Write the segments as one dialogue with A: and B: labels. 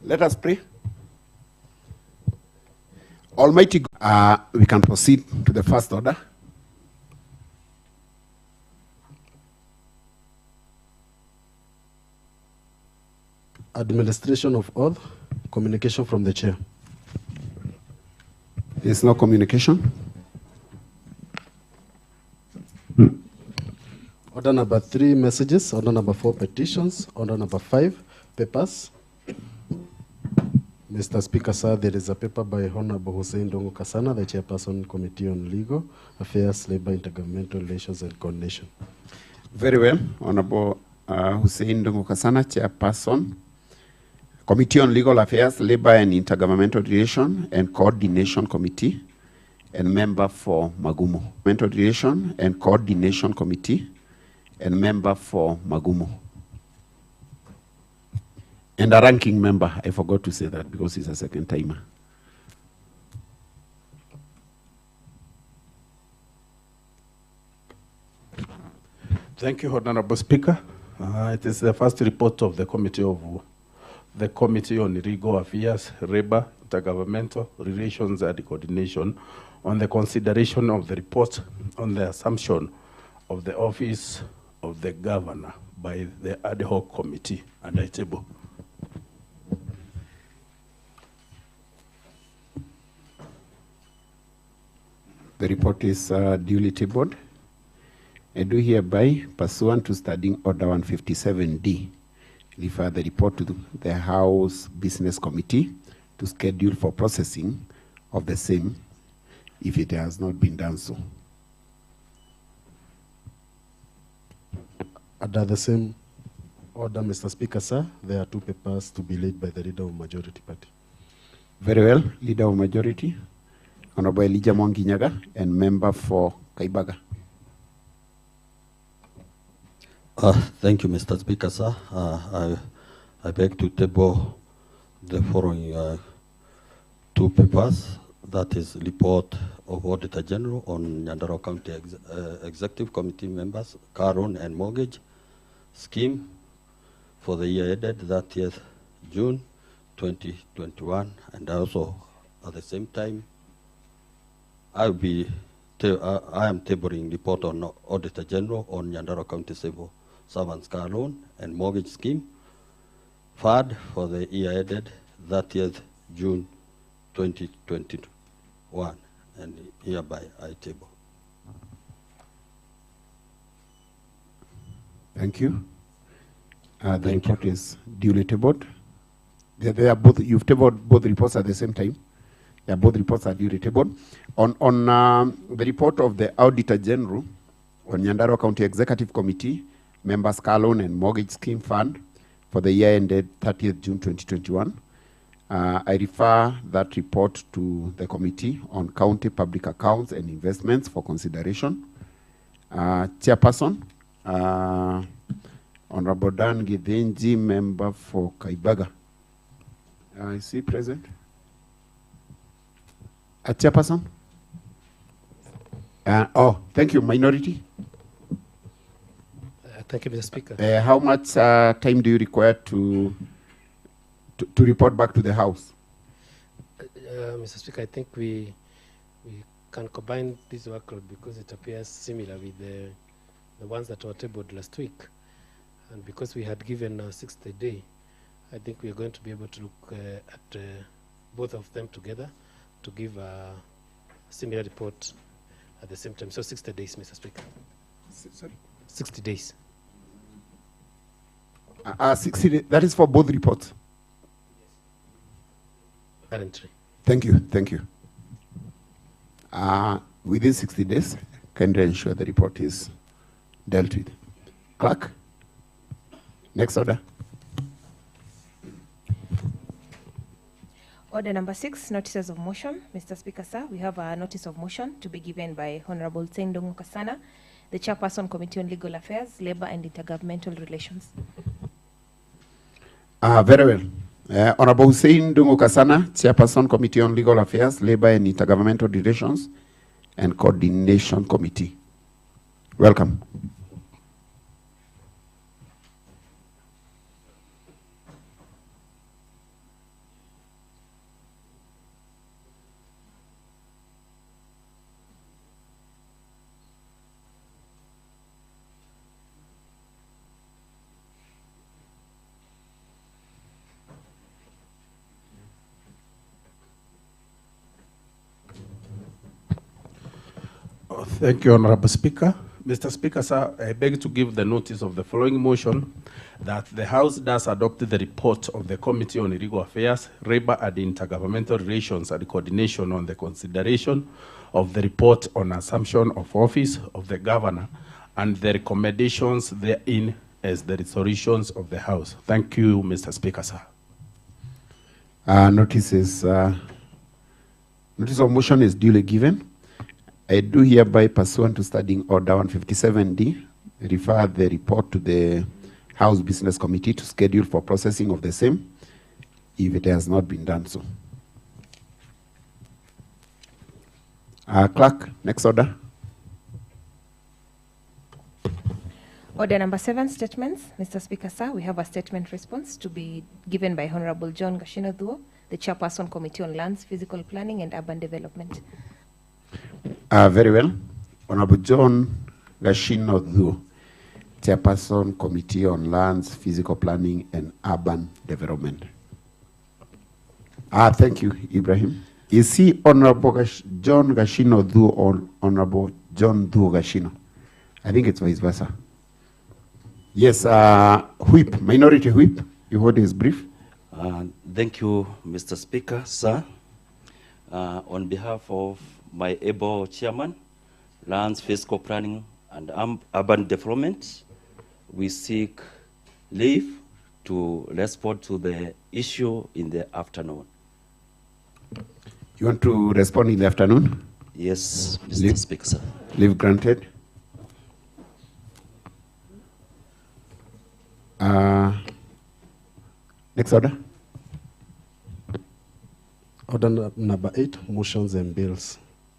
A: Let us pray. Almighty God, we can proceed to the first order.
B: Administration of oath, communication from the chair.
A: There is no communication.
B: Order number 3, messages. Order number 4, petitions. Order number 5, papers. Mr. Speaker, sir, there is a paper by Honorable Hussein Dongo Kasana, the Chairperson, Committee on Legal Affairs, Labor, Intergovernmental Relations and Coordination.
A: Very well. Honorable Hussein Dongo Kasana, Chairperson, Committee on Legal Affairs, Labor and Intergovernmental Relations and Coordination Committee, and member for Magumo. Intergovernmental Relations and Coordination Committee, and member for Magumo. And a ranking member. I forgot to say that because he's a second timer.
C: Thank you, Honorable Speaker. It is the first report of the Committee on Legal Affairs, Labor, Intergovernmental Relations and Coordination on the consideration of the report on the assumption of the office of the governor by the ad hoc committee, and I table.
A: The report is duly tabled. I do hereby, pursuant to Standing Order 157D, refer the report to the House Business Committee to schedule for processing of the same if it has not been done so.
B: Under the same order, Mr. Speaker, sir, there are 2 papers to be laid by the Leader of Majority Party.
A: Very well, Leader of Majority, Honorable Elijah Mwangi Nyaga, and member for Kaibaga.
D: Thank you, Mr. Speaker, sir. I beg to table the following 2 papers. That is report of Auditor General on Nyandarua County Executive Committee members, car loan and mortgage scheme for the year ended 30th June 2021, and also at the same time I am tabling report on Auditor General on Nyandarua County Civil Servants car loan and mortgage scheme FAD for the year ended 30th June 2021, and hereby I table.
A: Thank you. The report is duly tabled. They are both, you've tabled both reports at the same time. Yeah, both reports are duly tabled. On the report of the Auditor General on Nyandarua County Executive Committee, Members Car Loan and Mortgage Scheme Fund for the year ended 30th June 2021, I refer that report to the Committee on County Public Accounts and Investments for consideration. Chairperson, Honorable Dan Githinji, member for Kaibaga. Is he present? Chairperson? Thank you. Minority?
E: Thank you, Mr. Speaker.
A: How much time do you require to report back to the House?
E: Mr. Speaker, I think we can combine this workload because it appears similar with the ones that were tabled last week. And because we had given a 60 day, I think we are going to be able to look at both of them together to give a similar report at the same time. So 60 days, Mr. Speaker.
A: Sorry?
E: 60 days.
A: 60 days. That is for both reports?
E: Currently.
A: Thank you. Thank you. Within 60 days, can you ensure the report is dealt with? Clerk? Next order.
F: Order number 6, notices of motion. Mr. Speaker, sir, we have a notice of motion to be given by Honorable Tsendongo Kasana, the Chairperson, Committee on Legal Affairs, Labor and Intergovernmental Relations.
A: Very well. Honorable Hussein Dungu Kasana, Chairperson, Committee on Legal Affairs, Labor and Intergovernmental Relations and Coordination Committee. Welcome.
C: Thank you, Honorable Speaker. Mr. Speaker, sir, I beg to give the notice of the following motion that the House does adopt the report of the Committee on Legal Affairs, Labor and Intergovernmental Relations and Coordination on the consideration of the report on assumption of office of the Governor and the recommendations therein as the resolutions of the House. Thank you, Mr. Speaker, sir.
A: Notice of motion is duly given. I do hereby, pursuant to Standing Order 157D, refer the report to the House Business Committee to schedule for processing of the same, if it has not been done so. Clerk, next order.
F: Order number 7, statements. Mr. Speaker, sir, we have a statement response to be given by Honorable John Gashino Dhuo, the Chairperson, Committee on Lands, Physical Planning and Urban Development.
A: Very well. Honorable John Gashino Dhuo, Chairperson, Committee on Lands, Physical Planning and Urban Development. Thank you, Ibrahim. Is he Honorable John Gashino Dhuo or Honorable John Dhuo Gashino? I think it's vice versa. Yes, Whip, Minority Whip, you heard his brief.
G: Thank you, Mr. Speaker, sir. On behalf of my able chairman, Lands, Fiscal Planning and Urban Development, we seek leave to respond to the issue in the afternoon.
A: You want to respond in the afternoon?
G: Yes, Mr. Speaker, sir.
A: Leave granted. Next order.
B: Order number 8, motions and bills.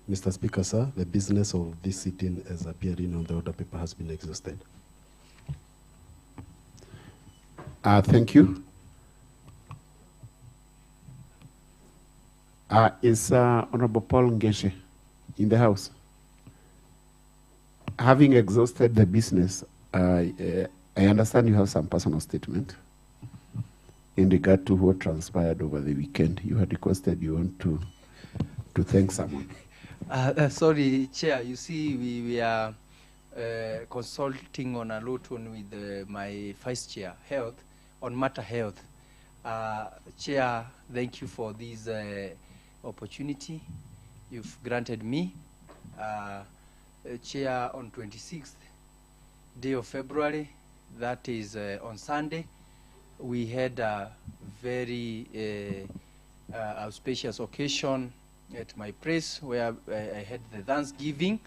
B: Mr. Speaker, sir, the business of this sitting as appearing on the order paper has been exhausted.
A: Thank you. Is Honorable Paul Ngeshe in the House? Having exhausted the business, I understand you have some personal statement in regard to what transpired over the weekend. You had requested you want to thank someone.
H: Sorry, Chair. You see, we are consulting on a lot with my Vice Chair, Health, on matter health. Chair, thank you for this opportunity you've granted me. Chair, on 26th day of February, that is on Sunday, we had a very auspicious occasion at my place where I had the Thanksgiving,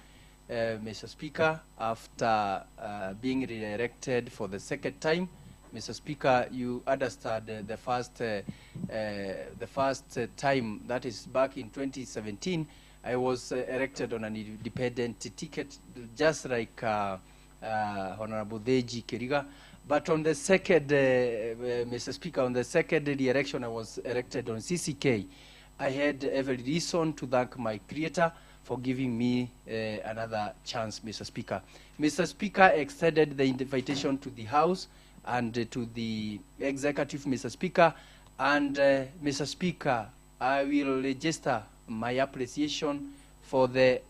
H: Mr. Speaker, after being re-elected for the second time. Mr. Speaker, you understand the first time, that is back in 2017, I was elected on an independent ticket, just like Honorable Deji Keriga. But on the second, Mr. Speaker, on the second re-election, I was elected on CCK. I had every reason to thank my creator for giving me another chance, Mr. Speaker. Mr. Speaker extended the invitation to the House and to the executive, Mr. Speaker. And Mr. Speaker, I will register my appreciation for the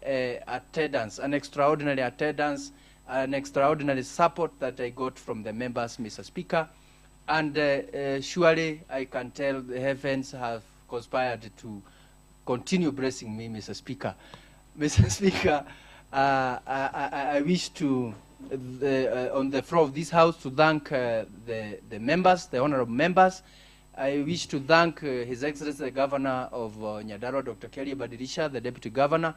H: attendance, an extraordinary attendance, an extraordinary support that I got from the members, Mr. Speaker. And surely I can tell the heavens have conspired to continue blessing me, Mr. Speaker. Mr. Speaker, I wish to, on the floor of this House, to thank the members, the honorable members. I wish to thank His Excellency the Governor of Nyandarua, Dr. Kelly Badirisha, the Deputy Governor,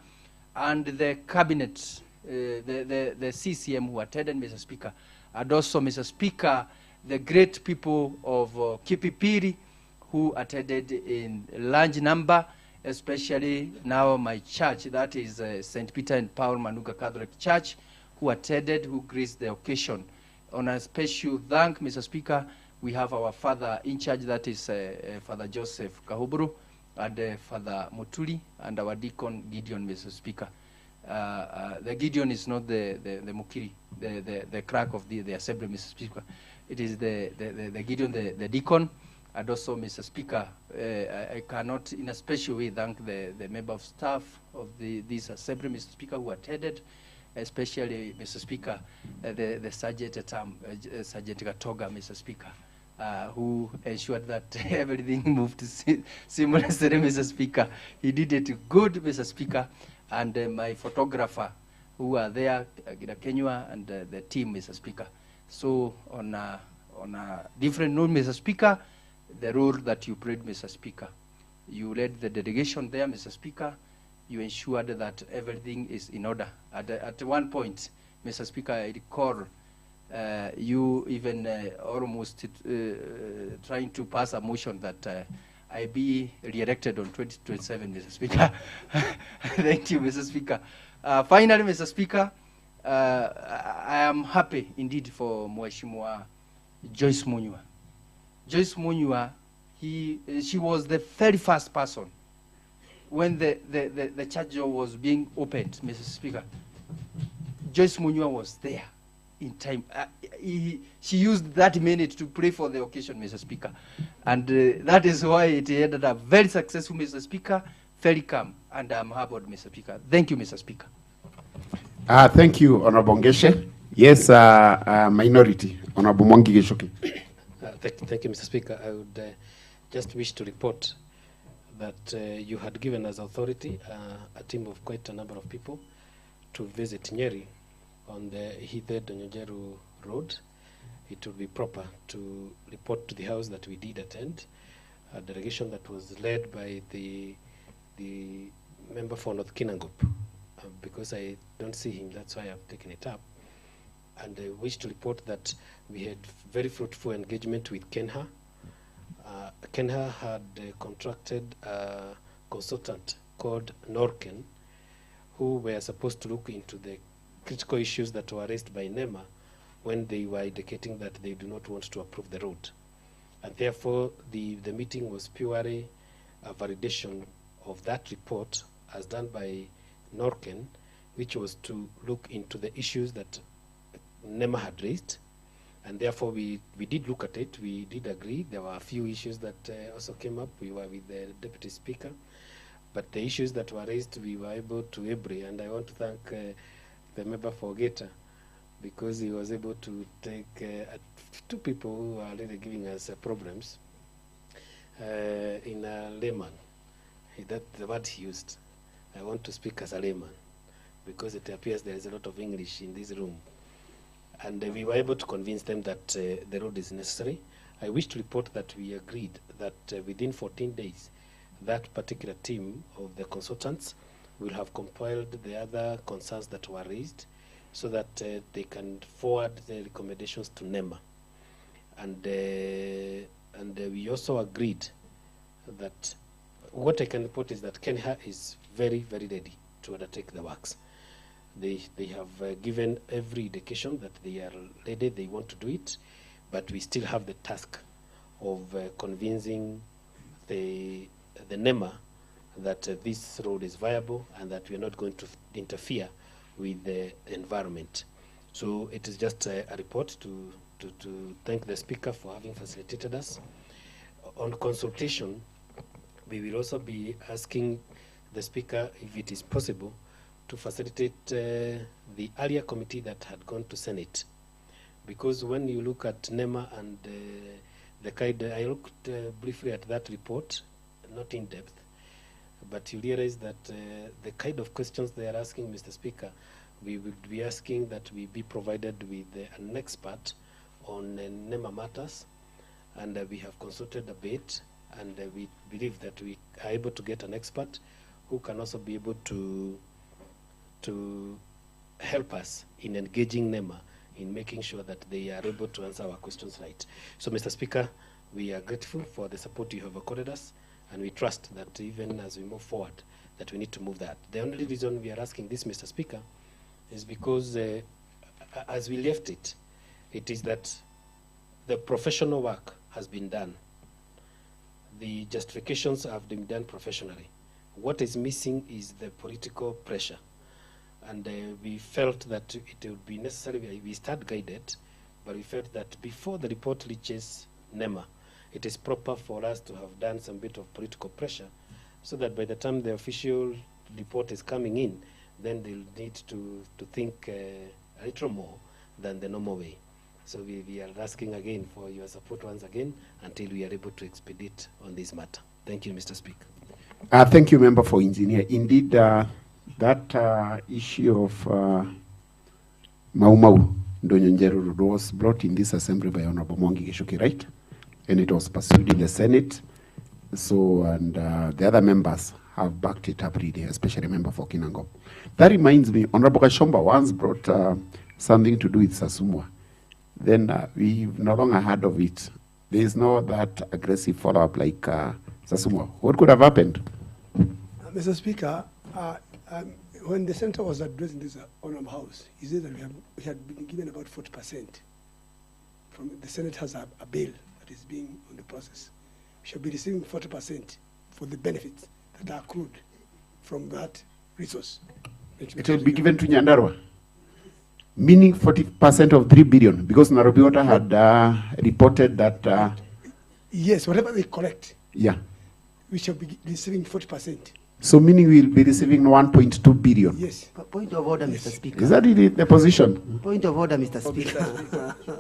H: and the Cabinet, the CCM who attended, Mr. Speaker. And also, Mr. Speaker, the great people of Kipipiri who attended in large number, especially now my church, that is St. Peter and Paul Manuga Catholic Church, who attended, who graced the occasion. On a special thank, Mr. Speaker, we have our father in charge, that is Father Joseph Kahuburu, and Father Mutuli, and our deacon Gideon, Mr. Speaker. The Gideon is not the Mukiri, the clerk of the assembly, Mr. Speaker. It is the Gideon, the deacon. And also, Mr. Speaker, I cannot in a special way thank the member of staff of this assembly, Mr. Speaker, who attended, especially, Mr. Speaker, the Sergeant at Sergeant Gatoga, Mr. Speaker, who ensured that everything moved seamlessly, Mr. Speaker. He did it good, Mr. Speaker, and my photographer, who are there, Kenyua, and the team, Mr. Speaker. So on a different note, Mr. Speaker, the role that you played, Mr. Speaker, you led the delegation there, Mr. Speaker. You ensured that everything is in order. At one point, Mr. Speaker, I recall you even almost trying to pass a motion that I be re-elected on 2027, Mr. Speaker. Thank you, Mr. Speaker. Finally, Mr. Speaker, I am happy indeed for Mheshimiwa Joyce Munywa. Joyce Munywa, she was the very first person when the church door was being opened, Mr. Speaker. Joyce Munywa was there in time. She used that minute to pray for the occasion, Mr. Speaker. And that is why it ended up very successful, Mr. Speaker, very calm, and I'm humbled, Mr. Speaker. Thank you, Mr. Speaker.
A: Thank you, Honorable Ngeshe. Yes, minority, Honorable Mwangi Geshoki.
E: Thank you, Mr. Speaker. I would just wish to report that you had given us authority, a team of quite a number of people, to visit Nyeri on the Hithe Donyojeru Road. It would be proper to report to the House that we did attend a delegation that was led by the member for North Kinangop. Because I don't see him, that's why I've taken it up. And I wish to report that we had very fruitful engagement with Kenha. Kenha had contracted a consultant called Norken, who were supposed to look into the critical issues that were raised by NEMA when they were indicating that they do not want to approve the road. And therefore, the meeting was purely a validation of that report as done by Norken, which was to look into the issues that NEMA had raised. And therefore, we did look at it. We did agree. There were a few issues that also came up. We were with the Deputy Speaker. But the issues that were raised, we were able to agree. And I want to thank the member for Geta, because he was able to take two people who are really giving us problems in a layman. That's the word he used. I want to speak as a layman, because it appears there is a lot of English in this room. And we were able to convince them that the road is necessary. I wish to report that we agreed that within 14 days, that particular team of the consultants will have compiled the other concerns that were raised, so that they can forward the recommendations to NEMA. And we also agreed that what I can report is that Kenya is very, very ready to undertake the works. They have given every indication that they are ready, they want to do it, but we still have the task of convincing the NEMA that this road is viable and that we are not going to interfere with the environment. So it is just a report to thank the Speaker for having facilitated us. On consultation, we will also be asking the Speaker if it is possible to facilitate the earlier committee that had gone to Senate. Because when you look at NEMA and the kind, I looked briefly at that report, not in depth, but you realize that the kind of questions they are asking, Mr. Speaker, we would be asking that we be provided with an expert on NEMA matters, and we have consulted a bit, and we believe that we are able to get an expert who can also be able to help us in engaging NEMA in making sure that they are able to answer our questions right. So, Mr. Speaker, we are grateful for the support you have accorded us, and we trust that even as we move forward, that we need to move that. The only reason we are asking this, Mr. Speaker, is because as we left it, it is that the professional work has been done. The justifications have been done professionally. What is missing is the political pressure. And we felt that it would be necessary, we start guided, but we felt that before the report reaches NEMA, it is proper for us to have done some bit of political pressure so that by the time the official report is coming in, then they'll need to think a little more than the normal way. So we are asking again for your support once again until we are able to expedite on this matter. Thank you, Mr. Speaker.
A: Thank you, Member for Engineer. Indeed, that issue of Mau Mau Ndonyo was brought in this assembly by Honorable Mwangi Geshoki, right? And it was pursued in the Senate. So, and the other members have backed it up really, especially Member for Kinangop. That reminds me, Honorable Kashomba once brought something to do with Sasumwa. Then we've no longer heard of it. There is no that aggressive follow-up like Sasumwa. What could have happened?
I: Mr. Speaker, when the Senator was addressing this Honorable House, he said that we had been given about 40% from the Senate has a bill that is being on the process. We shall be receiving 40% for the benefits that are accrued from that resource.
A: It will be given to Nyandarua, meaning 40% of 3 billion, because Nairobi Water had reported that.
I: Yes, whatever they collect.
A: Yeah.
I: We shall be receiving 40%.
A: So meaning we'll be receiving 1.2 billion.
I: Yes.
J: Point of order, Mr. Speaker.
A: Is that really the position?
J: Point of order, Mr. Speaker.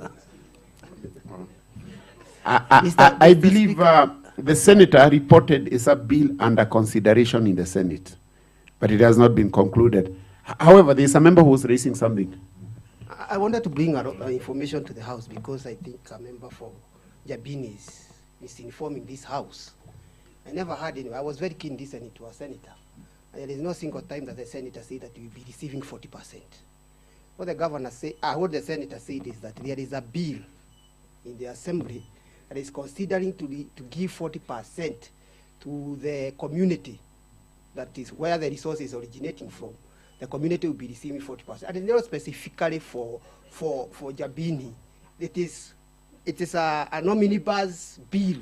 A: I believe the senator reported is a bill under consideration in the Senate, but it has not been concluded. However, there is a member who was raising something.
J: I wanted to bring information to the House because I think a member for Jabini is misinforming this House. I never heard any. I was very keen listening to a senator. And there is no single time that the senator said that we will be receiving 40%. What the governor said, what the senator said is that there is a bill in the assembly that is considering to give 40% to the community, that is where the resource is originating from. The community will be receiving 40%. And it's not specifically for Jabini. It is a omnibus bill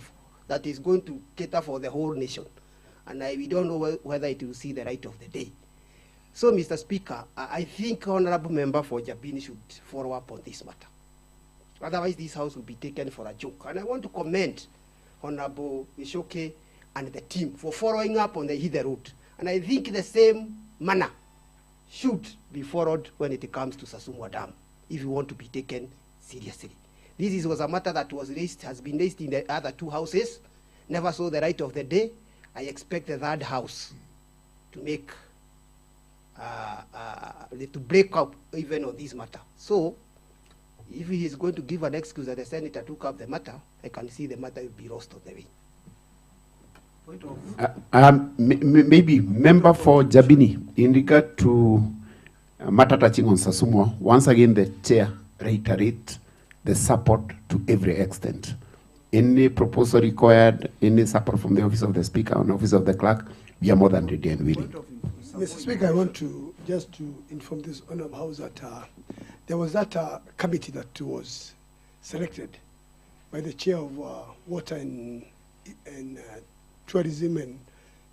J: that is going to cater for the whole nation. And we don't know whether it will see the light of the day. So, Mr. Speaker, I think Honorable Member for Jabini should follow up on this matter. Otherwise, this House will be taken for a joke. And I want to commend Honorable Ishoke and the team for following up on the Hither route. And I think the same manner should be followed when it comes to Sasumwa Dam, if you want to be taken seriously. This was a matter that has been raised in the other two houses, never saw the light of the day. I expect the third house to make, to break up even on this matter. So, if he is going to give an excuse that the senator took up the matter, I can see the matter will be lost on the way.
A: Maybe member for Jabini, in regard to matter touching on Sasumwa, once again the chair reiterate the support to every extent. Any proposal required, any support from the office of the speaker and office of the clerk, we are more than ready and willing.
I: Mr. Speaker, I want to just to inform this Honorable House that there was that committee that was selected by the chair of water and tourism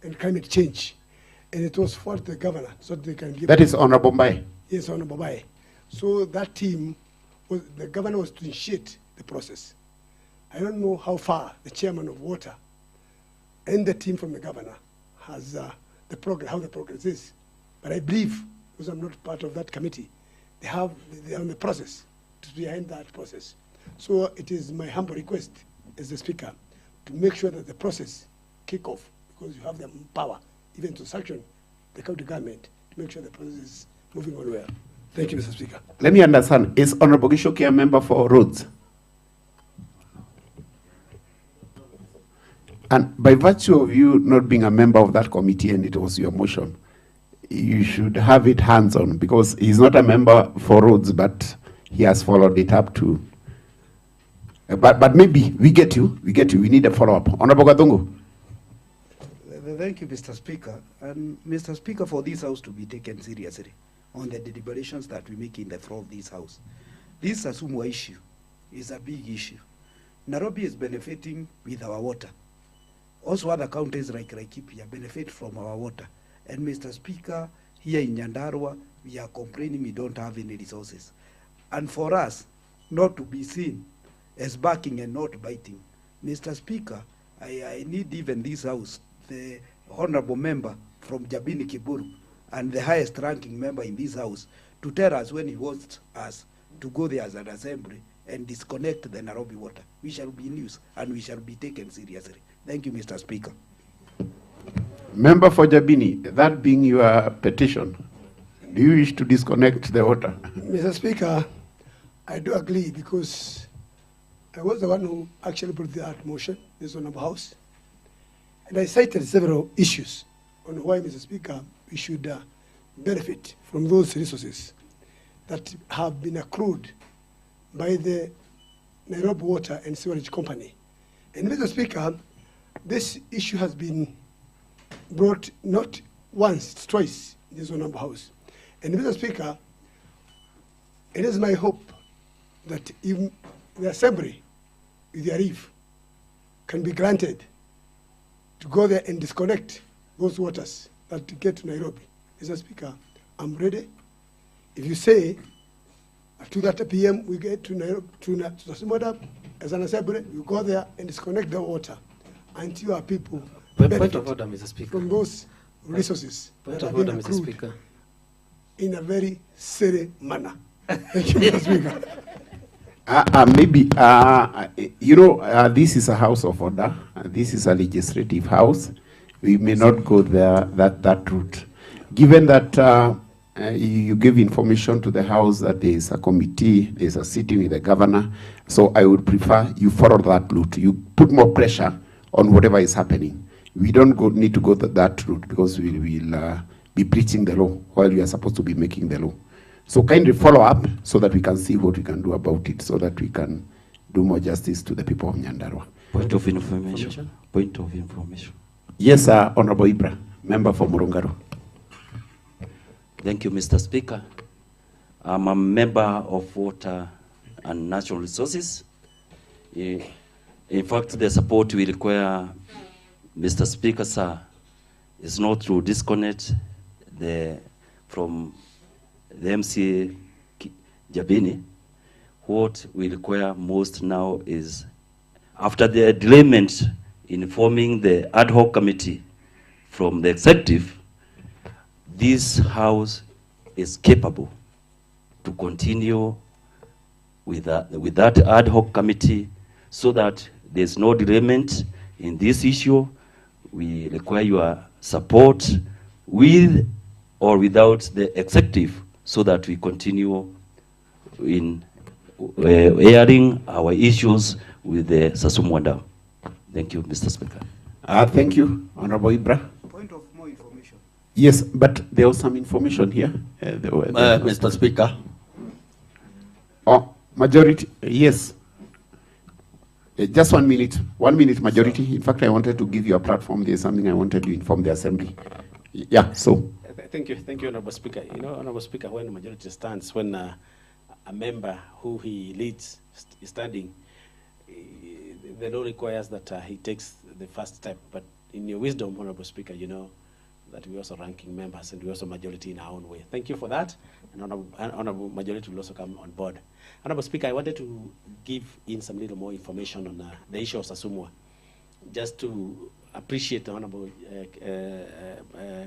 I: and climate change, and it was for the governor so that they can give.
A: That is Honorable Mbai.
I: Yes, Honorable Mbai. So that team, the governor was to initiate the process. I don't know how far the chairman of water and the team from the governor has the progress, how the progress is. But I believe, because I'm not part of that committee, they are on the process to behind that process. So it is my humble request as the speaker to make sure that the process kick off, because you have the power even to sanction the county government to make sure the process is moving on well. Thank you, Mr. Speaker.
A: Let me understand, is Honorable Gishoki a member for roads? And by virtue of you not being a member of that committee and it was your motion, you should have it hands-on, because he's not a member for roads, but he has followed it up to. But maybe we get you. We need a follow-up. Honorable Gadungu.
K: Thank you, Mr. Speaker. And Mr. Speaker, for this House to be taken seriously on the deliberations that we make in the floor of this House, this Sasumwa issue is a big issue. Nairobi is benefiting with our water. Also, other counties like Laikipia benefit from our water. And Mr. Speaker, here in Nyandarua, we are complaining we don't have any resources. And for us not to be seen as barking and not biting, Mr. Speaker, I need even this House, the honorable member from Jabini Kiburu, and the highest ranking member in this House, to tell us when he wants us to go there as an assembly and disconnect the Nairobi water. We shall be news and we shall be taken seriously. Thank you, Mr. Speaker.
A: Member for Jabini, that being your petition, do you wish to disconnect the water?
I: Mr. Speaker, I do agree because I was the one who actually brought that motion, this one of the House. And I cited several issues on why, Mr. Speaker, we should benefit from those resources that have been accrued by the Nairobi Water and Sewerage Company. And Mr. Speaker, this issue has been brought not once, it's twice in this one of the House. And Mr. Speaker, it is my hope that even the Assembly, with their leave, can be granted to go there and disconnect those waters that get to Nairobi. Mr. Speaker, I'm ready. If you say at 2:30 p.m. we get to Nairobi, to Sosimota as an assembly, we go there and disconnect the water until our people
E: Point of order, Mr. Speaker.
I: from those resources
E: Point
I: that
E: of
I: have been
E: order, Mr.
I: accrued
E: Speaker.
I: in a very silly manner. Thank you, Mr. Speaker.
A: Maybe, this is a house of order. This is a legislative house. We may not go there, that route. Given that you give information to the House that there is a committee, there is a sitting with the governor, so I would prefer you follow that route. You put more pressure on whatever is happening. We don't need to go that route because we will be preaching the law while we are supposed to be making the law. So kindly follow up so that we can see what we can do about it, so that we can do more justice to the people of Nyandarua.
G: Point of information. Point of information.
A: Yes, Honorable Ibra, member for Murungaro.
G: Thank you, Mr. Speaker. I'm a member of Water and Natural Resources. In fact, the support we require, Mr. Speaker, sir, is not to disconnect from the MCA Jabini. What we require most now is, after the delayment in forming the ad hoc committee from the executive, this House is capable to continue with that ad hoc committee so that there's no derailment in this issue. We require your support with or without the executive so that we continue in airing our issues with the Sasumwa Dam. Thank you, Mr. Speaker.
A: Thank you, Honorable Ibra.
K: Point of more information.
A: Yes, but there was some information here.
D: Mr. Speaker.
A: Oh, majority, yes. Just 1 minute. 1 minute, majority. In fact, I wanted to give you a platform. There's something I wanted to inform the Assembly. Yeah, so.
E: Thank you, Honorable Speaker. You know, Honorable Speaker, when the majority stands, when a member who he leads is standing, the law requires that he takes the first step. But in your wisdom, Honorable Speaker, you know that we also ranking members and we also majority in our own way. Thank you for that. And Honorable Majority will also come on board. Honorable Speaker, I wanted to give in some little more information on the issue of Sasumwa, just to appreciate the Honorable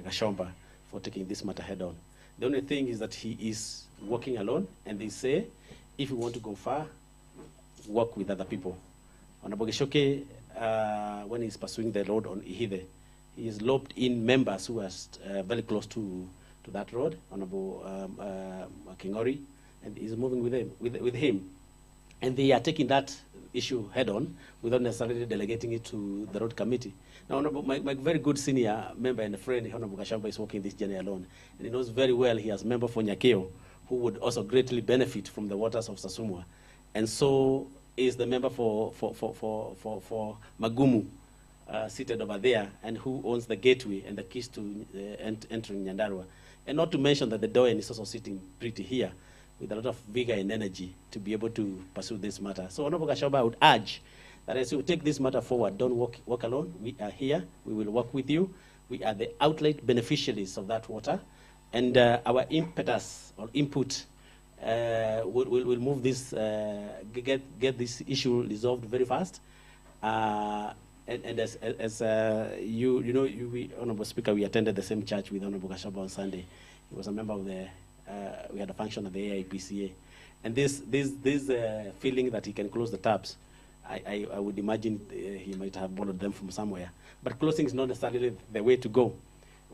E: Gashomba for taking this matter head on. The only thing is that he is working alone, and they say, if you want to go far, work with other people. Honorable Geshoke, when he's pursuing the road on Ihide, he has lobbied in members who are very close to that road, Honorable Kingori, and he's moving with him. And they are taking that issue head on without necessarily delegating it to the road committee. Now, my very good senior member and friend, Honorable Gashamba, is walking this journey alone. And he knows very well he has a member for Nyakeo who would also greatly benefit from the waters of Sasumwa. And so is the member for Magumu, seated over there, and who owns the gateway and the keys to entering Nyandarua. And not to mention that the Doyen is also sitting pretty here with a lot of vigor and energy to be able to pursue this matter. So, Honorable Gashamba, I would urge that as you take this matter forward, don't walk alone. We are here. We will work with you. We are the outlet beneficiaries of that water. And our impetus or input will move this, get this issue resolved very fast.
L: And as we, Honorable Speaker, we attended the same church with Honorable Gashaba on Sunday. He was a member of the, we had a function of the AIPCA. And this feeling that he can close the taps, I would imagine he might have borrowed them from somewhere. But closing is not necessarily the way to go.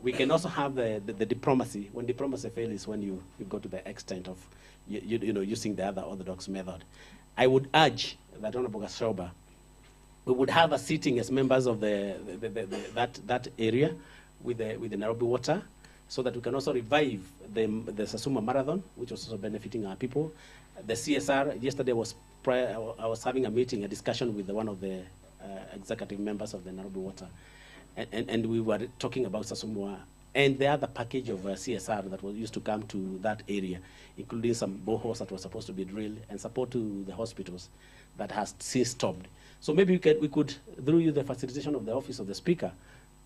L: We can also have the diplomacy. When diplomacy fails is when you go to the extent of using the other orthodox method. I would urge that Honorable Gashoba, we would have a sitting as members of that area with the Nairobi Water, so that we can also revive the Sasuma Marathon, which was also benefiting our people. The CSR, yesterday I was having a discussion with one of the executive members of the Nairobi Water, and we were talking about Sasumwa and the other package of CSR that was used to come to that area, including some boreholes that were supposed to be drilled and support to the hospitals that has since stopped. So maybe we could, through the facilitation of the Office of the Speaker,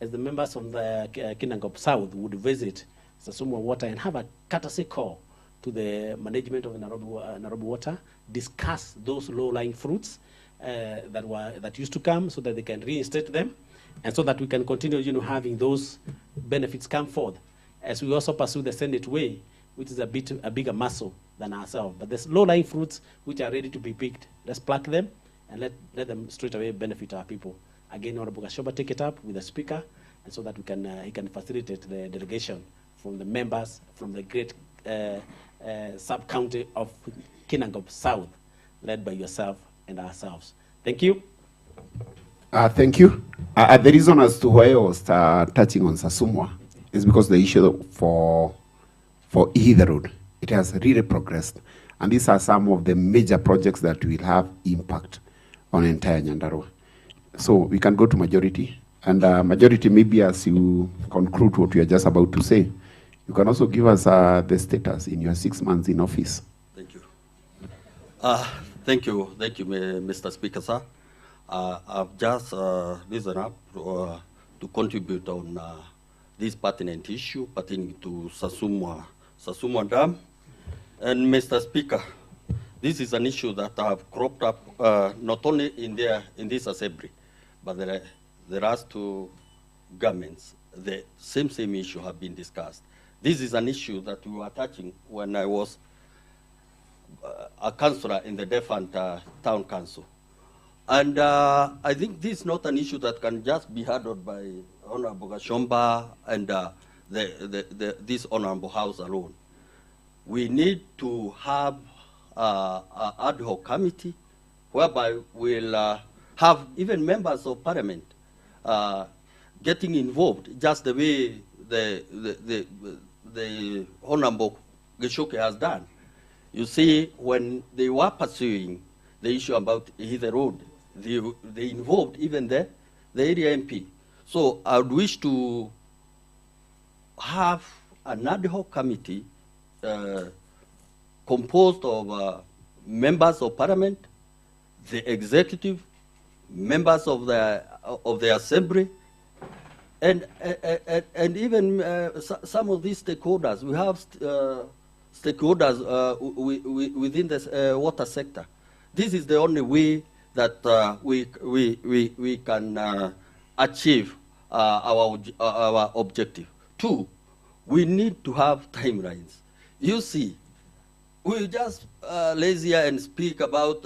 L: as the members from the Kinangop South would visit Sasumwa Water and have a courtesy call to the management of the Nairobi Water, discuss those low-lying fruits that used to come, so that they can reinstate them, and so that we can continue, having those benefits come forth, as we also pursue the Senate way, which is a bigger muscle than ourselves. But there's low-lying fruits which are ready to be picked. Let's pluck them and let them straight away benefit our people. Again, Honorable Gashoba, take it up with the Speaker, and so that he can facilitate the delegation from the members from the great sub-county of Kinangop South, led by yourself and ourselves. Thank you.
A: Thank you. The reason as to why I was touching on Sasumwa is because the issue for either road, it has really progressed. And these are some of the major projects that will have impact on entire Nyandarua. So we can go to majority. And majority, maybe as you conclude what you are just about to say, you can also give us the status in your 6 months in office.
D: Thank you. Thank you, Mr. Speaker, sir. I've just risen up to contribute on this pertinent issue pertaining to Sasumwa Dam. And Mr. Speaker, this is an issue that have cropped up not only in this assembly, but there are two governments. The same issue have been discussed. This is an issue that we were touching when I was a councillor in the Defant Town Council. And I think this is not an issue that can just be handled by Honorable Gashomba and this Honorable House alone. We need to have an ad hoc committee whereby we'll have even members of parliament getting involved, just the way the Honorable Geshoke has done. You see, when they were pursuing the issue about the road, they involved even the area MP. So I would wish to have an ad hoc committee composed of members of parliament, the executive, members of the assembly, and even some of these stakeholders. We have stakeholders within the water sector. This is the only way that we can achieve our objective. Two, we need to have timelines. You see, we just lazy and speak about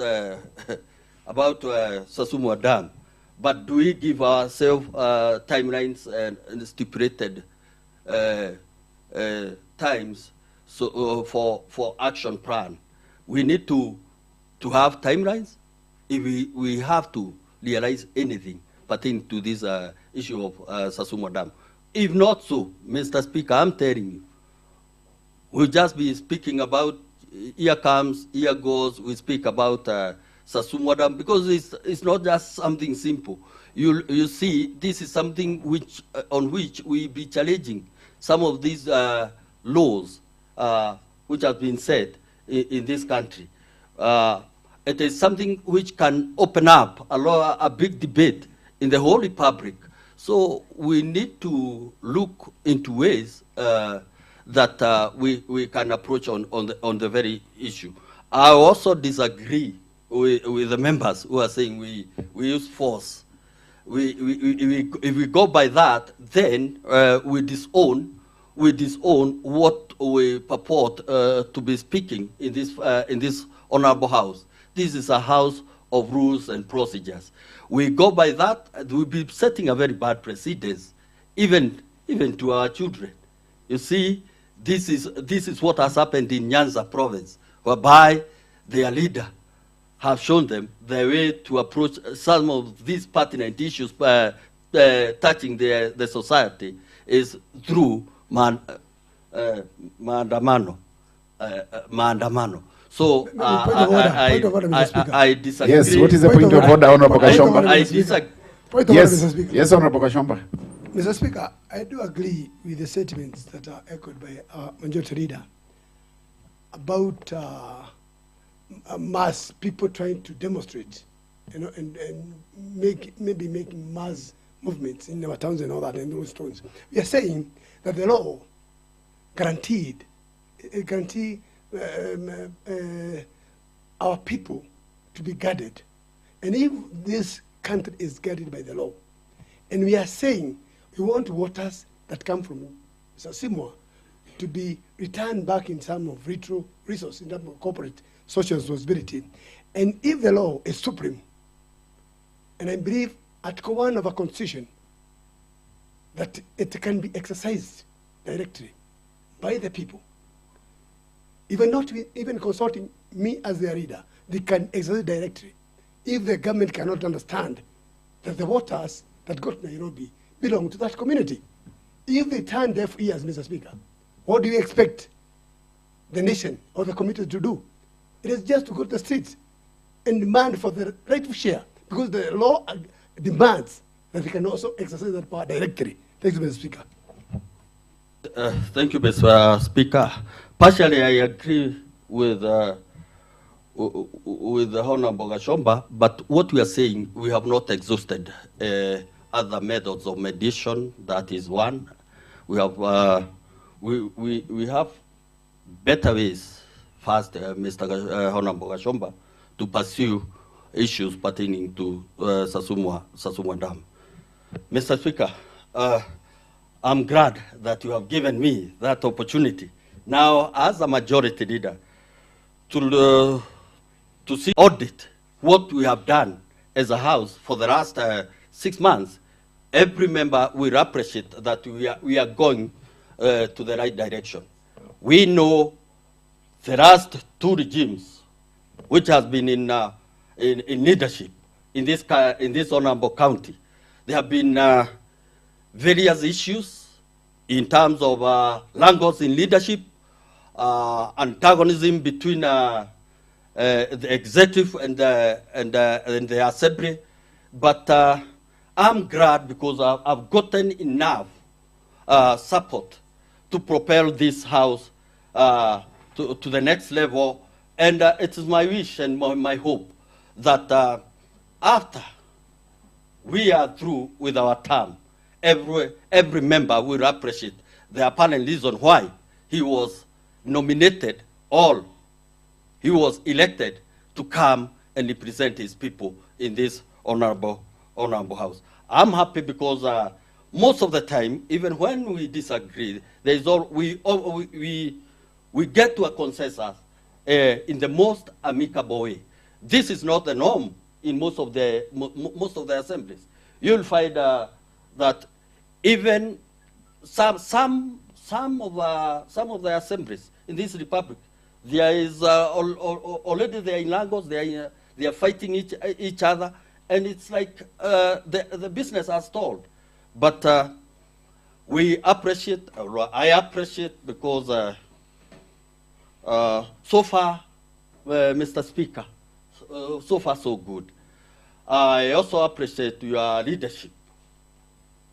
D: Sasumwa Dam, but do we give ourselves timelines and stipulated times for action plan? We need to have timelines if we have to realize anything pertaining to this issue of Sasumwa Dam. If not so, Mr. Speaker, I'm telling you, we'll just be speaking about year comes, year goes, we speak about Sasumwa Dam, because it's not just something simple. You see, this is something on which we be challenging some of these laws which have been set in this country. It is something which can open up a big debate in the whole republic. So we need to look into ways that we can approach on the very issue. I also disagree with the members who are saying we use force. If we go by that, then we disown what we purport to be speaking in this honorable house. This is a house of rules and procedures. We go by that, we'll be setting a very bad precedence, even to our children. You see, this is what has happened in Nyanza province, whereby their leader have shown them the way to approach some of these pertinent issues touching the society is through maandamano. So I disagree.
A: Yes, what is the point of order, Honorable Kashomba?
I: I disagree.
A: Yes, Honorable Kashomba.
I: Mr. Speaker, I do agree with the sentiments that are echoed by Majority Leader about mass people trying to demonstrate, and maybe making mass movements in our towns and all that, and those towns. We are saying that the law guarantee our people to be guarded. And if this country is guarded by the law, and we are saying we want waters that come from Sasimwa to be returned back in terms of retro resource, in terms of corporate social responsibility, and if the law is supreme, and I believe Article 1 of a constitution, that it can be exercised directly by the people, even consulting me as their leader, they can exercise directly. If the government cannot understand that the waters that go to Nairobi belong to that community, if they turn deaf ears, Mr. Speaker, what do you expect the nation or the community to do? It is just to go to the streets and demand for the rightful share, because the law demands that they can also exercise that power directly. Thank you, Mr. Speaker.
D: Thank you, Mr. Speaker. Partially, I agree with the Honorable Kashomba, but what we are saying, we have not exhausted other methods of mediation. That is one. We have we have better ways, first, Mr. Honorable Kashomba, to pursue issues pertaining to Sasumwa Dam. Mr. Speaker, I'm glad that you have given me that opportunity. Now, as a majority leader, to see audit what we have done as a house for the last 6 months, every member will appreciate that we are going to the right direction. We know the last 2 regimes, which has been in leadership in this honorable county, there have been various issues in terms of language in leadership, antagonism between the executive and the assembly. But I'm glad because I've gotten enough support to propel this house to the next level. And it is my wish and my hope that after we are through with our term, every member will appreciate the apparent reason why he was nominated or he was elected to come and represent his people in this honorable house. I'm happy because most of the time, even when we disagree, there is we get to a consensus in the most amicable way. This is not the norm in most of the assemblies. You'll find that even some of the assemblies in this republic, there is already they are in language, they are fighting each other, and it's like the business has stalled. But we appreciate, I appreciate, because so far, Mr. Speaker, so far so good. I also appreciate your leadership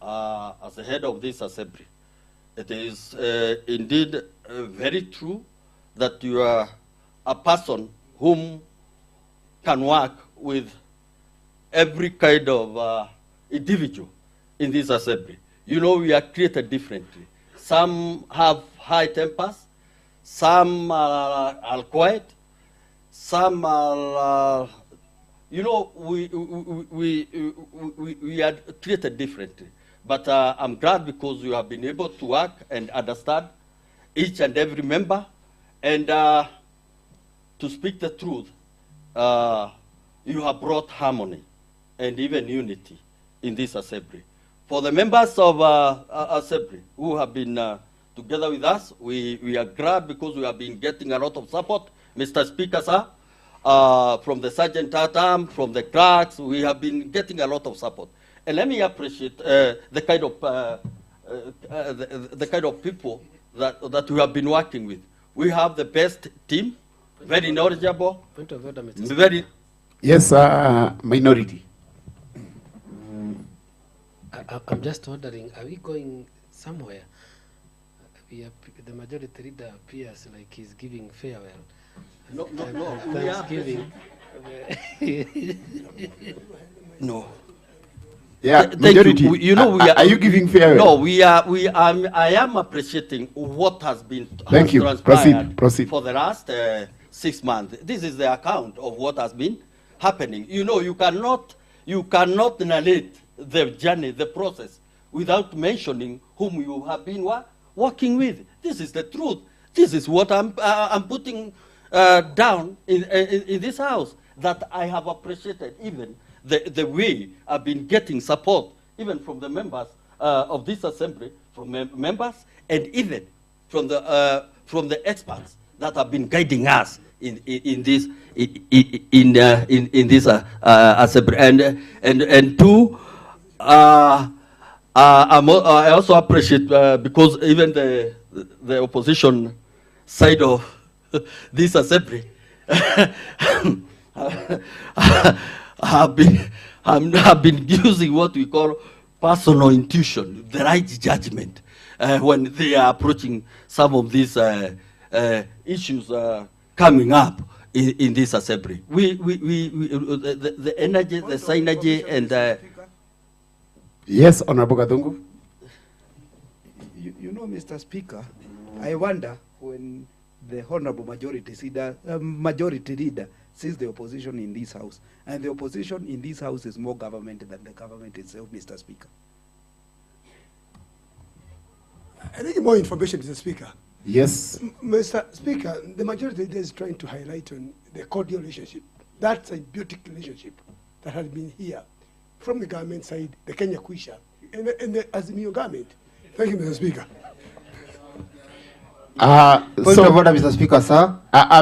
D: as the head of this assembly. It is indeed very true that you are a person whom can work with every kind of individual in this assembly. You know, we are created differently. Some have high tempers, some are quiet, some are you know, we are treated differently. But I'm glad because you have been able to work and understand each and every member. And to speak the truth, you have brought harmony and even unity in this assembly. For the members of assembly who have been together with us, we are glad because we have been getting a lot of support. Mr. Speaker, sir, from the Sergeant at Arms, from the clerks, we have been getting a lot of support. And let me appreciate the kind of people that we have been working with. We have the best team, very knowledgeable,
E: Point of order, Mr.
D: very.
A: Yes, minority.
E: I'm just wondering, are we going somewhere? The majority leader appears like he's giving farewell.
D: No.
E: Thanksgiving.
D: No.
A: Yeah, majority.
D: You know,
A: are you giving farewell?
D: No, I am appreciating what has been
A: Thank you.
D: transpired
A: Proceed.
D: for the last 6 months. This is the account of what has been happening. You know, you cannot narrate the journey, the process, without mentioning whom you have been working with. This is the truth. This is what I'm putting down in this house, that I have appreciated even the way I've been getting support, even from the members of this assembly, from members, and even from the experts that have been guiding us in this assembly. And two, I also appreciate because even the opposition side of this assembly have been using what we call personal intuition, the right judgment, when they are approaching some of these issues coming up in this assembly. The energy, the synergy, and
A: yes, Honorable Gadungu.
K: You know, Mr. Speaker, I wonder when the Honorable Majority Leader sees the opposition in this House, and the opposition in this House is more government than the government itself, Mr. Speaker.
I: I think more information, Mr. Speaker.
A: Yes.
I: Mr. Speaker, the majority leader is trying to highlight on the cordial relationship. That's a beautiful relationship that has been here from the government side, the Kenya Kwisha, and the Azimio government. Thank you, Mr. Speaker.
A: Point of order, Mr. Speaker, sir.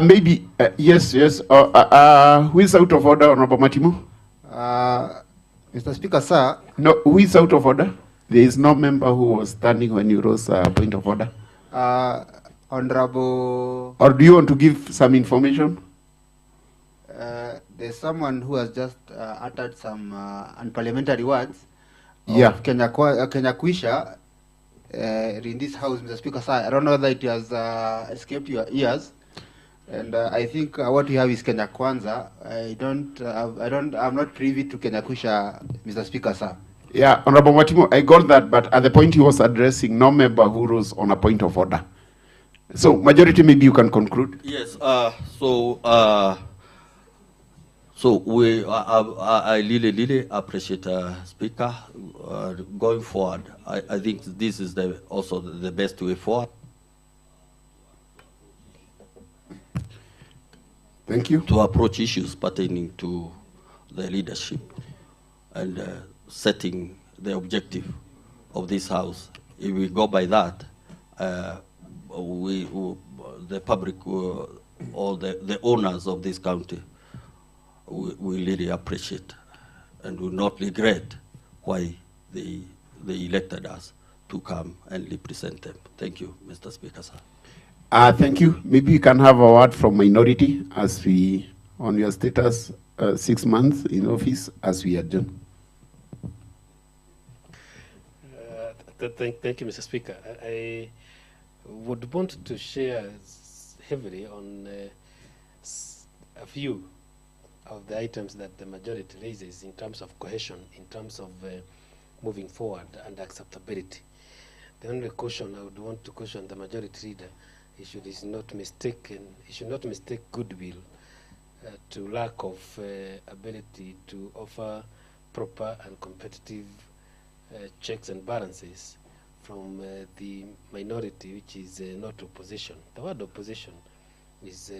A: Maybe, yes. Who is out of order, Honorable Matimu?
J: Mr. Speaker, sir.
A: No, who is out of order? There is no member who was standing when you rose point of order.
J: Honorable.
A: Or do you want to give some information?
J: There's someone who has just uttered some unparliamentary words.
A: Yeah.
J: Kenya Kwisha in this house, Mr. Speaker, sir. I don't know whether it has escaped your ears. And I think what we have is Kenya Kwanza. I'm not privy to Kenya Kwisha, Mr. Speaker, sir.
A: Yeah, Honorable Matimu, I got that, but at the point he was addressing, no member who rose on a point of order. So, majority, maybe you can conclude.
D: Yes. So I really appreciate Speaker going forward. I think this is also the best way forward.
A: Thank you.
D: To approach issues pertaining to the leadership and setting the objective of this House. If we go by that, the public or the owners of this county we really appreciate and will not regret why they elected us to come and represent them. Thank you, Mr. Speaker, sir.
A: Thank you. Maybe you can have a word from minority as we, on your status, 6 months in office, as we adjourn.
E: Thank you, Mr. Speaker. I would want to share heavily on a few of the items that the majority raises in terms of cohesion, in terms of moving forward and acceptability. The only caution I would want to caution the majority leader, he should not mistake goodwill to lack of ability to offer proper and competitive checks and balances from the minority, which is not opposition. The word opposition is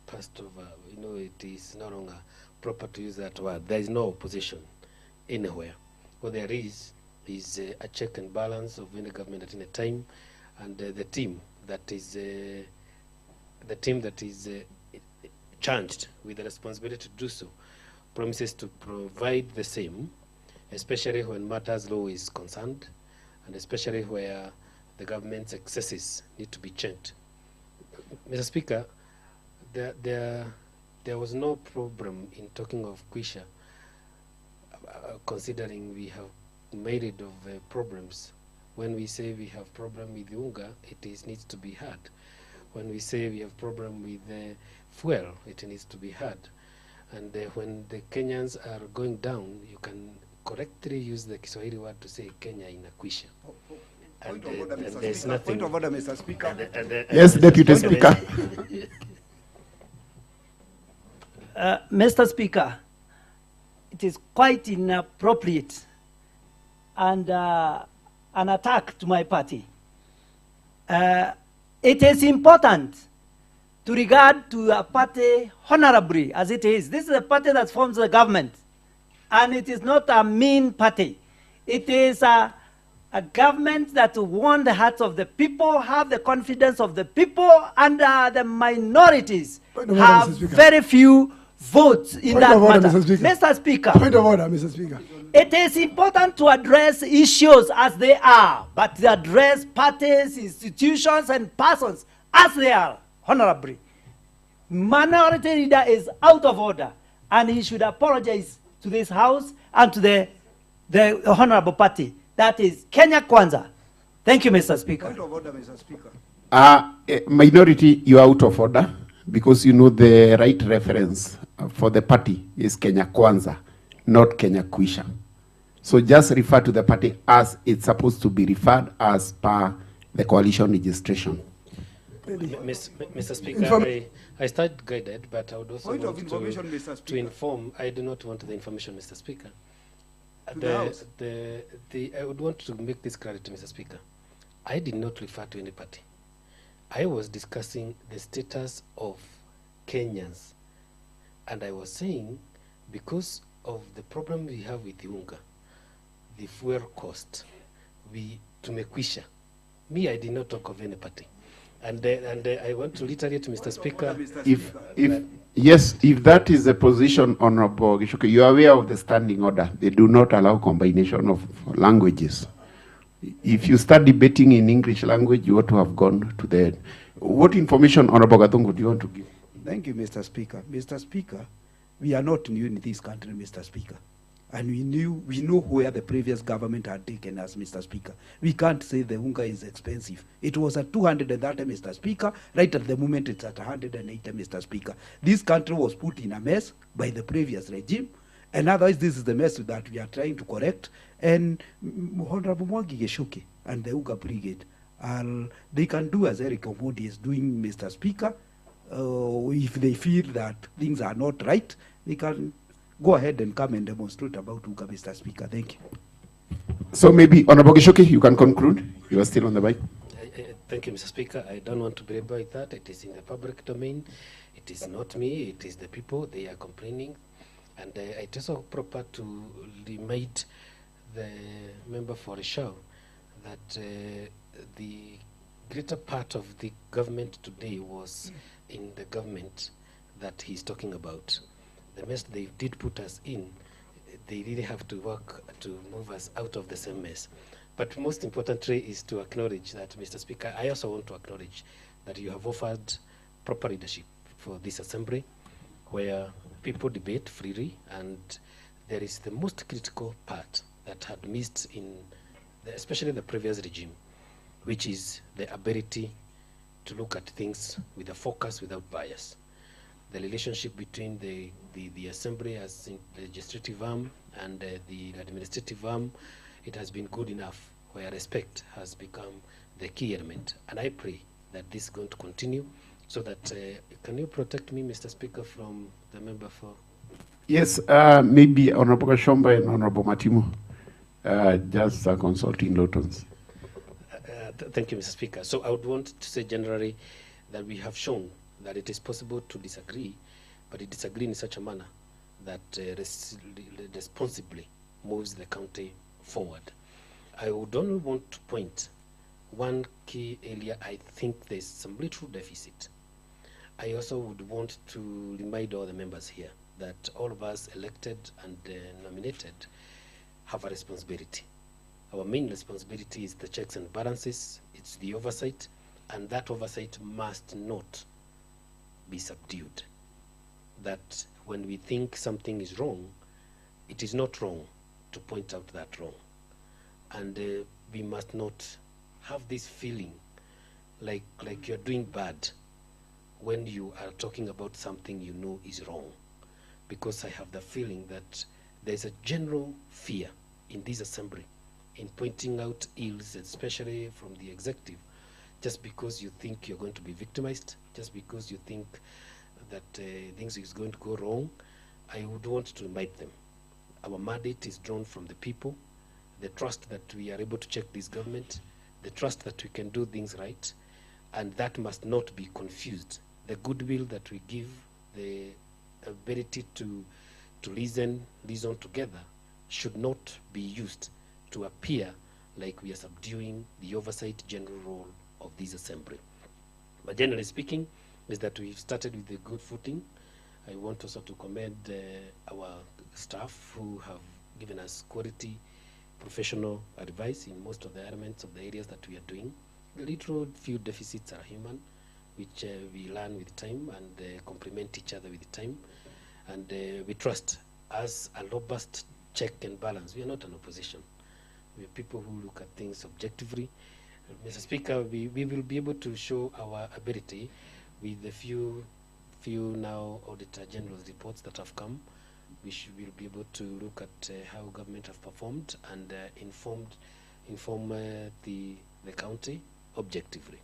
E: passed over. You know, it is no longer proper to use that word. There is no opposition anywhere. What there is a check and balance of any government at any time, and the team that is charged with the responsibility to do so promises to provide the same, especially when matters law is concerned, and especially where the government's excesses need to be checked. Mr. Speaker, there was no problem in talking of Quisha, considering we have made it of problems. When we say we have problem with Unga, it needs to be heard. When we say we have problem with fuel, it needs to be heard. And when the Kenyans are going down, you can correctly use the Kiswahili word to say Kenya inakwisha.
K: Point of order, Mr. Speaker. Point of order, Mr. Speaker.
A: Yes, Deputy Speaker.
M: Mr. Speaker, it is quite inappropriate and an attack to my party. It is important to regard to a party honorably as it is. This is a party that forms the government, and it is not a mean party. It is a government that won the hearts of the people, have the confidence of the people, and the minorities have very few votes in that matter. Mr. Speaker.
I: Point of order, Mr. Speaker.
M: It is important to address issues as they are, but to address parties, institutions, and persons as they are, honorably. Minority leader is out of order, and he should apologize to this House and to the honorable party. That is Kenya Kwanza. Thank you, Mr. Speaker.
K: Point of order, Mr. Speaker.
A: Minority, you are out of order because you know the right reference for the party is Kenya Kwanza, not Kenya Kwisha. So just refer to the party as it's supposed to be referred as per the coalition registration.
E: Mr. Speaker, I started guided, but I would also
K: Point
E: want
K: of information, Mr. Speaker.
E: to inform. I do not want the information, Mr. Speaker. I would want to make this clarity, Mr. Speaker. I did not refer to any party. I was discussing the status of Kenyans, and I was saying because of the problem we have with Unga, the fuel cost, tumekwisha. Me, I did not talk of any party. And I want to reiterate, Mr. Speaker.
A: If that is the position, Honorable Gishuke, you are aware of the standing order. They do not allow combination of languages. If you start debating in English language, you ought to have gone to the... What information, Honorable Gatungu, do you want to give?
K: Thank you, Mr. Speaker. Mr. Speaker, we are not new in this country, Mr. Speaker. And we know where the previous government had taken us, Mr. Speaker. We can't say the unga is expensive. It was at 230, Mr. Speaker. Right at the moment, it's at 180, Mr. Speaker. This country was put in a mess by the previous regime. And otherwise, this is the mess that we are trying to correct. And Honorable Mwangi Geshuke and the Unga Brigade, they can do as Eric Omodi is doing, Mr. Speaker. If they feel that things are not right, they can go ahead and come and demonstrate about Unga, Mr. Speaker. Thank you.
A: So maybe, Honorable Gishuke, you can conclude. You are still on the mic.
E: Thank you, Mr. Speaker. I don't want to belabor with that. It is in the public domain. It is not me. It is the people. They are complaining. And it is also proper to remind the member for a show that the greater part of the government today was in the government that he's talking about. The mess they did put us in, they really have to work to move us out of the same mess. But most importantly is to acknowledge that, Mr. Speaker, I also want to acknowledge that you have offered proper leadership for this assembly, where people debate freely, and there is the most critical part that had missed in, especially the previous regime, which is the ability to look at things with a focus without bias. The relationship between the assembly as the legislative arm and the administrative arm, it has been good enough, where respect has become the key element. And I pray that this is going to continue, So that, can you protect me, Mr. Speaker, from the member for?
A: Yes, maybe Honorable Kashomba and Honorable Matimu, just consulting Lawtons.
E: Thank you, Mr. Speaker. So I would want to say generally that we have shown that it is possible to disagree, but it disagree in such a manner that responsibly moves the county forward. I would only want to point one key area I think there's some little deficit. I also would want to remind all the members here that all of us elected and nominated have a responsibility. Our main responsibility is the checks and balances, it's the oversight, and that oversight must not be subdued. That when we think something is wrong, it is not wrong to point out that wrong. And we must not have this feeling like you're doing bad when you are talking about something you know is wrong. Because I have the feeling that there's a general fear in this assembly in pointing out ills, especially from the executive, just because you think you're going to be victimized, just because you think that things is going to go wrong. I would want to remind them. Our mandate is drawn from the people, the trust that we are able to check this government, the trust that we can do things right, and that must not be confused. The goodwill that we give, the ability to reason together should not be used to appear like we are subduing the oversight general role of this assembly. But generally speaking, is that we've started with a good footing. I want also to commend our staff who have given us quality professional advice in most of the elements of the areas that we are doing. A little few deficits are human, which we learn with time and complement each other with time. And we trust as a robust check and balance. We are not an opposition. We are people who look at things objectively. Mr. Speaker, we will be able to show our ability with the few now Auditor General's reports that have come. We will be able to look at how government have performed and inform the county objectively.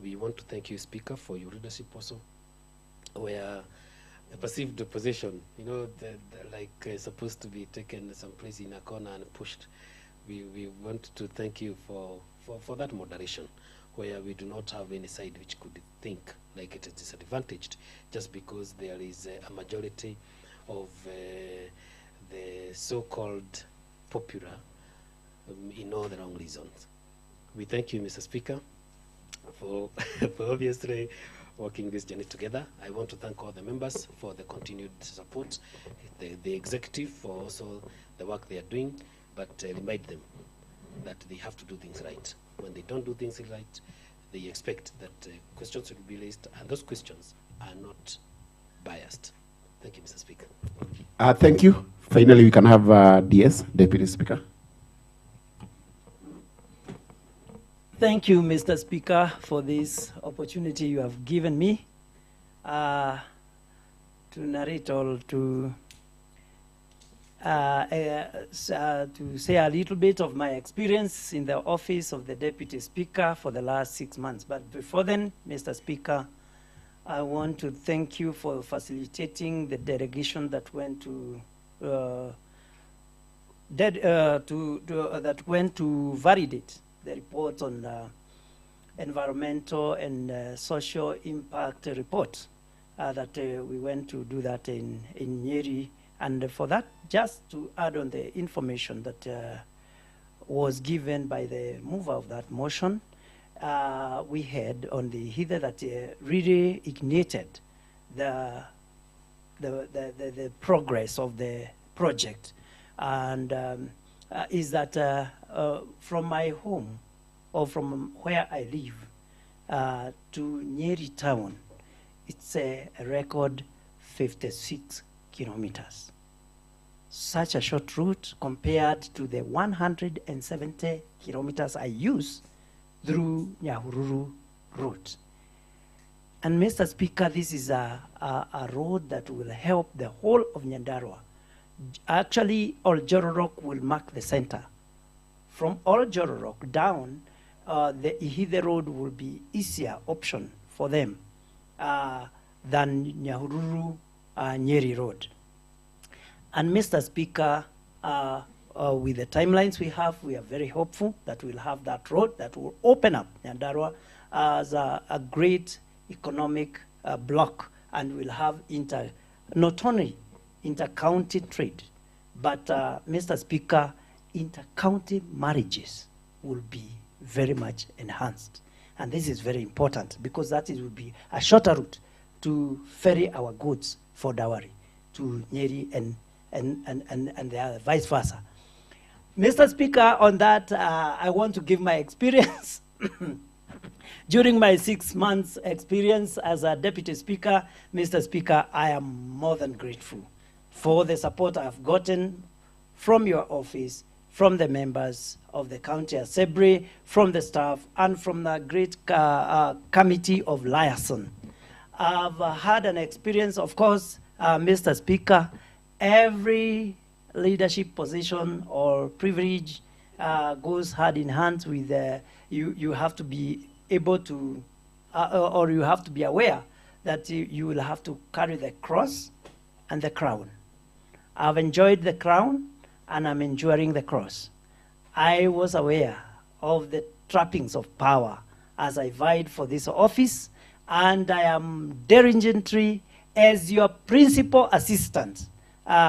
E: We want to thank you, Speaker, for your leadership also, where the perceived opposition, you know, supposed to be taken someplace in a corner and pushed. We want to thank you for that moderation, where we do not have any side which could think like it is disadvantaged just because there is a majority of the so-called popular in all the wrong reasons. We thank you, Mr. Speaker, for obviously working this journey together. I want to thank all the members for the continued support, the executive for also the work they are doing, but remind them that they have to do things right. When they don't do things right, they expect that questions will be raised, and those questions are not biased. Thank you, Mr. Speaker.
A: Thank you. Finally, we can have DS, Deputy Speaker.
M: Thank you, Mr. Speaker, for this opportunity you have given me to narrate or to say a little bit of my experience in the office of the Deputy Speaker for the last 6 months. But before then, Mr. Speaker, I want to thank you for facilitating the delegation that went to validate the report on environmental and social impact report that we went to do that in Nyeri. And for that, just to add on the information that was given by the mover of that motion, we had on the hither that really ignited the progress of the project, and is that from my home or from where I live to Nyeri town, it's a record 56 kilometers. Such a short route compared to the 170 kilometers I use through Nyahururu route. And Mr. Speaker, this is a road that will help the whole of Nyandarua. Actually, Oljororok will mark the center. From Oljororok down, the Ihithe road will be easier option for them. than Nyahururu Nyeri Road. And Mr. Speaker, with the timelines we have, we are very hopeful that we'll have that road that will open up Nyandarua as a great economic block, and we'll have not only inter-county trade, but Mr. Speaker, inter-county marriages will be very much enhanced. And this is very important because that will be a shorter route to ferry our goods for dowry to Nyeri and the other, vice versa. Mr. Speaker, on that, I want to give my experience. During my 6 months experience as a Deputy Speaker, Mr. Speaker, I am more than grateful for the support I've gotten from your office, from the members of the County Assembly, from the staff, and from the great committee of liaison. I've had an experience, of course, Mr. Speaker, every leadership position or privilege goes hand in hand with you have to be able to, or you have to be aware that you will have to carry the cross and the crown. I've enjoyed the crown and I'm enjoying the cross. I was aware of the trappings of power as I vied for this office, and I am diligently as your principal assistant,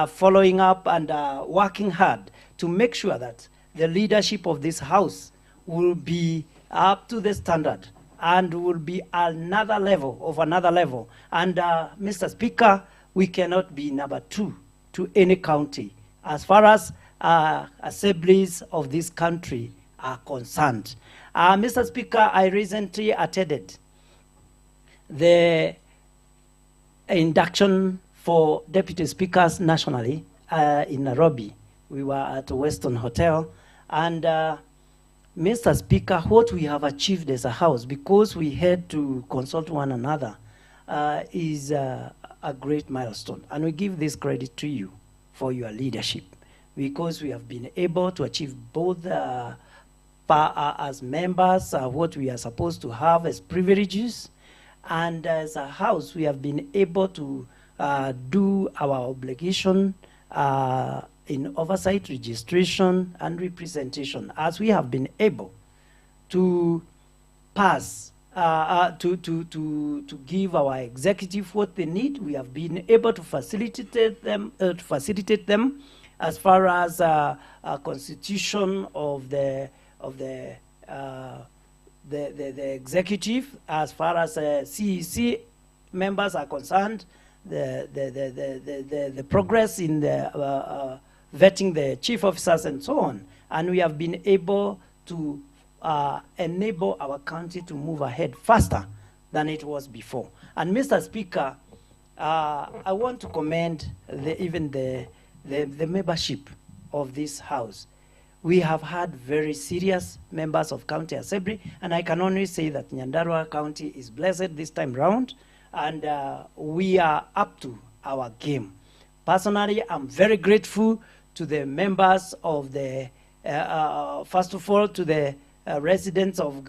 M: following up and working hard to make sure that the leadership of this house will be up to the standard and will be another level. And Mr. Speaker, we cannot be number 2 to any county as far as assemblies of this country are concerned. Mr. Speaker, I recently attended the induction for deputy speakers nationally in Nairobi. We were at a Weston Hotel, and Mr. Speaker, what we have achieved as a house, because we had to consult one another, is a great milestone. And we give this credit to you for your leadership, because we have been able to achieve both as members what we are supposed to have as privileges, and as a house we have been able to do our obligation in oversight, registration, and representation, as we have been able to pass, to give our executive what they need. We have been able to facilitate them, as far as constitution of the executive, as far as CEC members are concerned, the progress in the vetting the chief officers and so on. And we have been able to enable our county to move ahead faster than it was before. And Mr. Speaker, I want to commend even the membership of this house. We have had very serious members of County Assembly, and I can only say that Nyandarua County is blessed this time round, and we are up to our game. Personally, I'm very grateful to the members of the, first of all, to the residents of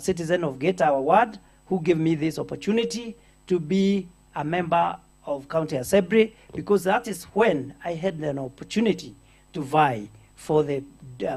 M: citizen of Geta Ward, who gave me this opportunity to be a member of County Assembly, because that is when I had an opportunity to vie for the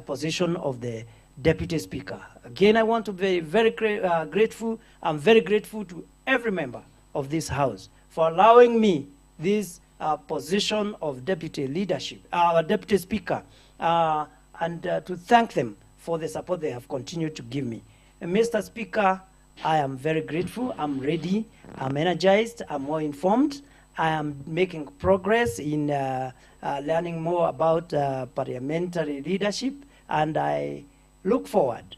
M: position of the Deputy Speaker. Again, I want to be very grateful. I'm very grateful to every member of this House for allowing me this position of Deputy Leadership, Deputy Speaker, and to thank them for the support they have continued to give me. And Mr. Speaker, I am very grateful. I'm ready. I'm energized. I'm more informed. I am making progress in learning more about parliamentary leadership, and I look forward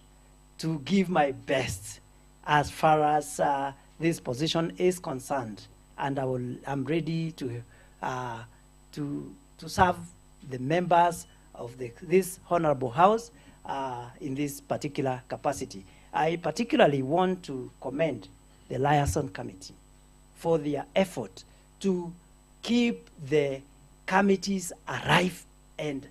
M: to give my best as far as this position is concerned. And I'm ready to serve the members of this honorable house in this particular capacity. I particularly want to commend the liaison committee for their effort to keep the committees alive and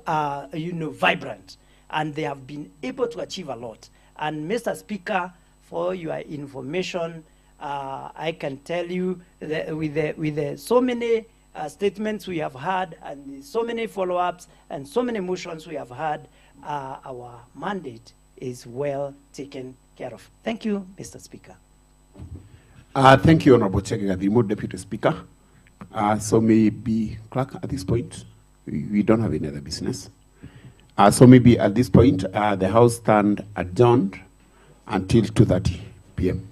M: vibrant, and they have been able to achieve a lot. And Mr. Speaker, for your information, I can tell you that with the so many statements we have had and so many follow-ups and so many motions we have had, our mandate is well taken care of. Thank you, Mr. Speaker.
A: Thank you, Honorable Chegega, the remote Deputy Speaker. So maybe, Clerk, at this point, we don't have any other business. So maybe at this point, the House stand adjourned until 2:30 p.m.